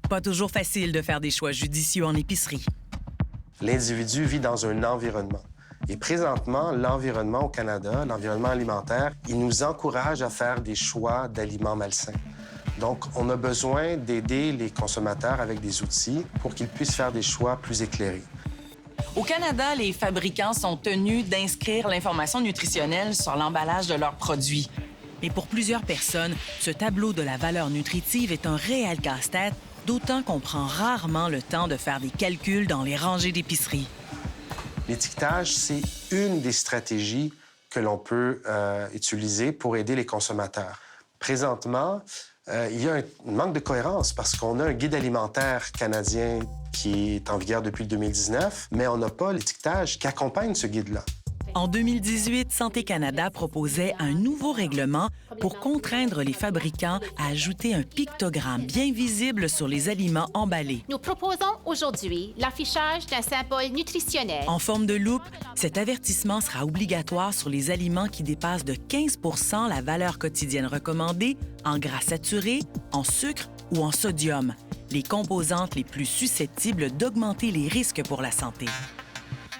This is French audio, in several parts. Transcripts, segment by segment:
Pas toujours facile de faire des choix judicieux en épicerie. L'individu vit dans un environnement. Et présentement, l'environnement au Canada, l'environnement alimentaire, il nous encourage à faire des choix d'aliments malsains. Donc, on a besoin d'aider les consommateurs avec des outils pour qu'ils puissent faire des choix plus éclairés. Au Canada, les fabricants sont tenus d'inscrire l'information nutritionnelle sur l'emballage de leurs produits. Mais pour plusieurs personnes, ce tableau de la valeur nutritive est un réel casse-tête, d'autant qu'on prend rarement le temps de faire des calculs dans les rangées d'épicerie. L'étiquetage, c'est une des stratégies que l'on peut utiliser pour aider les consommateurs. Présentement, il y a un manque de cohérence parce qu'on a un guide alimentaire canadien qui est en vigueur depuis 2019, mais on n'a pas l'étiquetage qui accompagne ce guide-là. En 2018, Santé Canada proposait un nouveau règlement pour contraindre les fabricants à ajouter un pictogramme bien visible sur les aliments emballés. Nous proposons aujourd'hui l'affichage d'un symbole nutritionnel. En forme de loupe, cet avertissement sera obligatoire sur les aliments qui dépassent de 15 % la valeur quotidienne recommandée en gras saturés, en sucre ou en sodium, les composantes les plus susceptibles d'augmenter les risques pour la santé.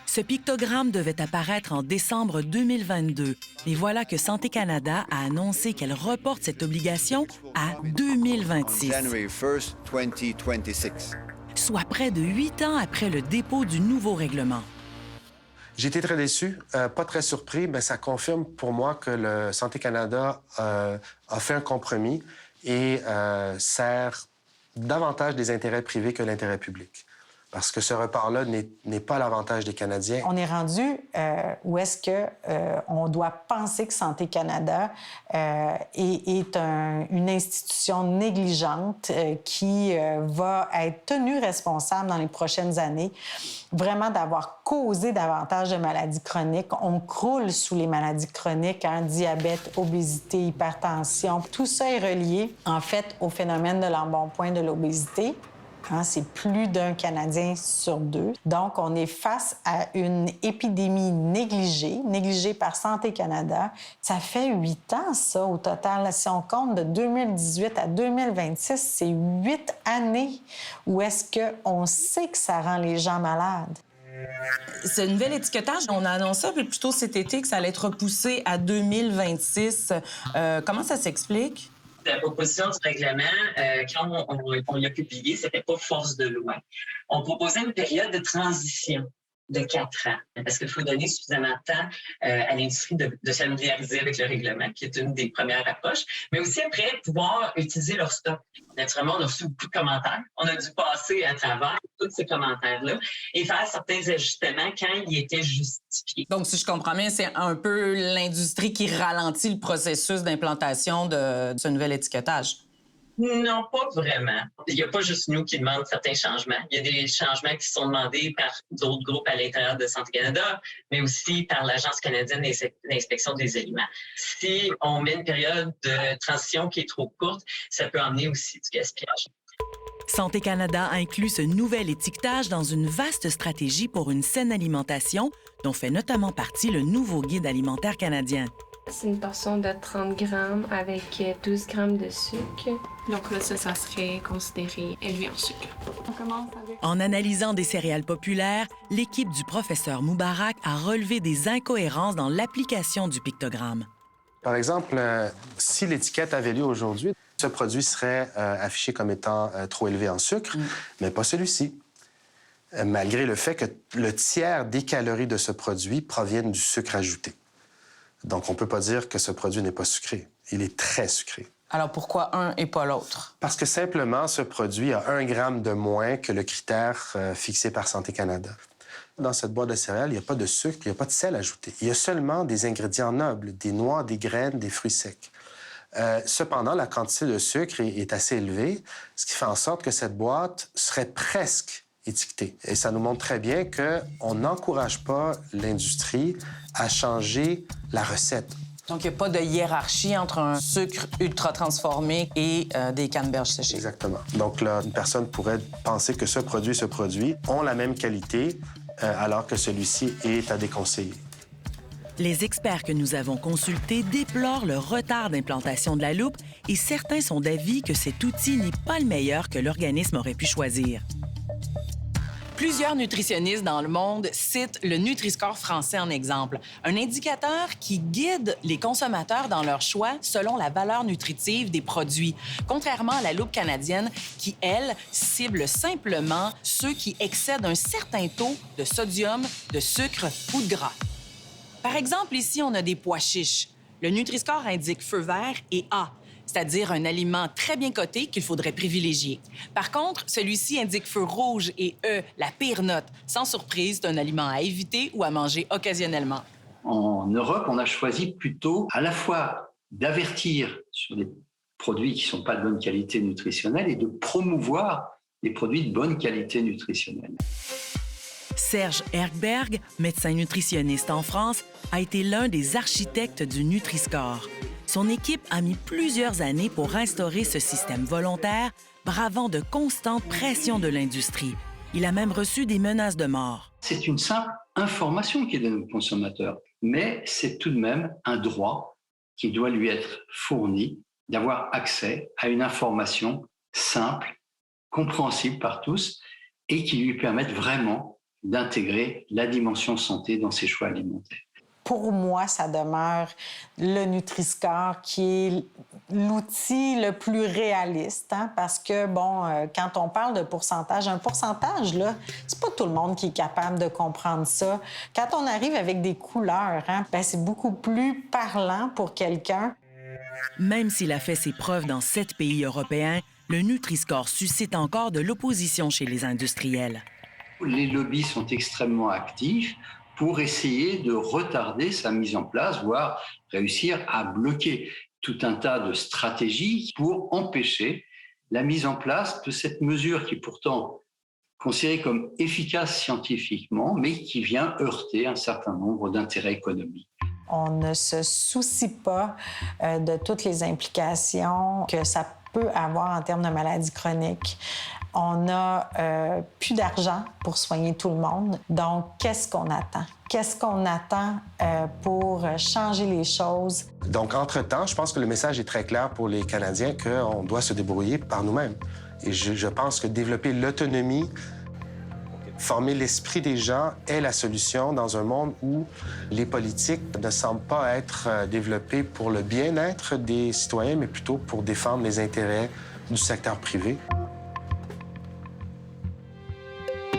Ce pictogramme devait apparaître en décembre 2022. Et voilà que Santé Canada a annoncé qu'elle reporte cette obligation à 2026. January 1st, 2026. Soit près de 8 ans après le dépôt du nouveau règlement. J'ai été très déçu, pas très surpris, mais ça confirme pour moi que le Santé Canada a fait un compromis et sert davantage des intérêts privés que l'intérêt public. Parce que ce report-là n'est pas à l'avantage des Canadiens. On est rendu où est-ce que on doit penser que Santé Canada est une institution négligente qui va être tenue responsable dans les prochaines années, vraiment d'avoir causé davantage de maladies chroniques. On croule sous les maladies chroniques, diabète, obésité, hypertension. Tout ça est relié, en fait, au phénomène de l'embonpoint de l'obésité. C'est plus d'un Canadien sur 2. Donc, on est face à une épidémie négligée par Santé Canada. Ça fait 8 ans, ça, au total. Si on compte de 2018 à 2026, c'est 8 années où est-ce qu'on sait que ça rend les gens malades. Ce nouvel étiquetage, on a annoncé un peu plus tôt cet été que ça allait être repoussé à 2026. Comment ça s'explique? La proposition du règlement, quand on l'a publié, c'était pas force de loi. On proposait une période de transition de 4 ans, parce qu'il faut donner suffisamment de temps à l'industrie de se familiariser avec le règlement, qui est une des premières approches, mais aussi après pouvoir utiliser leur stock. Naturellement, on a reçu beaucoup de commentaires. On a dû passer à travers tous ces commentaires-là et faire certains ajustements quand ils étaient justifiés. Donc, si je comprends bien, c'est un peu l'industrie qui ralentit le processus d'implantation de ce nouvel étiquetage. Non, pas vraiment. Il n'y a pas juste nous qui demandent certains changements. Il y a des changements qui sont demandés par d'autres groupes à l'intérieur de Santé Canada, mais aussi par l'Agence canadienne d'inspection des aliments. Si on met une période de transition qui est trop courte, ça peut amener aussi du gaspillage. Santé Canada inclut ce nouvel étiquetage dans une vaste stratégie pour une saine alimentation, dont fait notamment partie le nouveau guide alimentaire canadien. C'est une portion de 30 grammes avec 12 grammes de sucre. Donc là, ça serait considéré élevé en sucre. On commence avec... En analysant des céréales populaires, l'équipe du professeur Moubarak a relevé des incohérences dans l'application du pictogramme. Par exemple, si l'étiquette avait lieu aujourd'hui, ce produit serait affiché comme étant trop élevé en sucre, mais pas celui-ci. Malgré le fait que le tiers des calories de ce produit proviennent du sucre ajouté. Donc, on ne peut pas dire que ce produit n'est pas sucré. Il est très sucré. Alors, pourquoi un et pas l'autre? Parce que simplement, ce produit a 1 gramme de moins que le critère fixé par Santé Canada. Dans cette boîte de céréales, il n'y a pas de sucre, il n'y a pas de sel ajouté. Il y a seulement des ingrédients nobles, des noix, des graines, des fruits secs. Cependant, la quantité de sucre est assez élevée, ce qui fait en sorte que cette boîte serait presque étiquetée. Et ça nous montre très bien qu'on n'encourage pas l'industrie à changer la recette. Donc, il n'y a pas de hiérarchie entre un sucre ultra transformé et des canneberges séchées. Exactement. Donc là, une personne pourrait penser que ce produit ont la même qualité alors que celui-ci est à déconseiller. Les experts que nous avons consultés déplorent le retard d'implantation de la loupe et certains sont d'avis que cet outil n'est pas le meilleur que l'organisme aurait pu choisir. Plusieurs nutritionnistes dans le monde citent le Nutri-Score français en exemple, un indicateur qui guide les consommateurs dans leur choix selon la valeur nutritive des produits, contrairement à la loupe canadienne qui, elle, cible simplement ceux qui excèdent un certain taux de sodium, de sucre ou de gras. Par exemple, ici, on a des pois chiches. Le Nutri-Score indique feu vert et A, c'est-à-dire un aliment très bien coté qu'il faudrait privilégier. Par contre, celui-ci indique feu rouge et E, la pire note. Sans surprise, c'est un aliment à éviter ou à manger occasionnellement. En Europe, on a choisi plutôt à la fois d'avertir sur des produits qui ne sont pas de bonne qualité nutritionnelle et de promouvoir des produits de bonne qualité nutritionnelle. Serge Erkberg, médecin nutritionniste en France, a été l'un des architectes du Nutri-Score. Son équipe a mis plusieurs années pour instaurer ce système volontaire, bravant de constantes pressions de l'industrie. Il a même reçu des menaces de mort. C'est une simple information qui est donnée aux consommateurs, mais c'est tout de même un droit qui doit lui être fourni, d'avoir accès à une information simple, compréhensible par tous et qui lui permette vraiment d'intégrer la dimension santé dans ses choix alimentaires. Pour moi, ça demeure le Nutri-Score qui est l'outil le plus réaliste, hein, parce que, quand on parle de pourcentage, un pourcentage, là, c'est pas tout le monde qui est capable de comprendre ça. Quand on arrive avec des couleurs, hein, c'est beaucoup plus parlant pour quelqu'un. Même s'il a fait ses preuves dans 7 pays européens, le Nutri-Score suscite encore de l'opposition chez les industriels. Les lobbies sont extrêmement actifs pour essayer de retarder sa mise en place, voire réussir à bloquer tout un tas de stratégies pour empêcher la mise en place de cette mesure qui est pourtant considérée comme efficace scientifiquement, mais qui vient heurter un certain nombre d'intérêts économiques. On ne se soucie pas de toutes les implications que ça peut avoir en termes de maladies chroniques. On n'a plus d'argent pour soigner tout le monde. Donc, qu'est-ce qu'on attend? Qu'est-ce qu'on attend pour changer les choses? Donc, entre-temps, je pense que le message est très clair pour les Canadiens qu'on doit se débrouiller par nous-mêmes. Et je pense que développer l'autonomie, former l'esprit des gens est la solution dans un monde où les politiques ne semblent pas être développées pour le bien-être des citoyens, mais plutôt pour défendre les intérêts du secteur privé.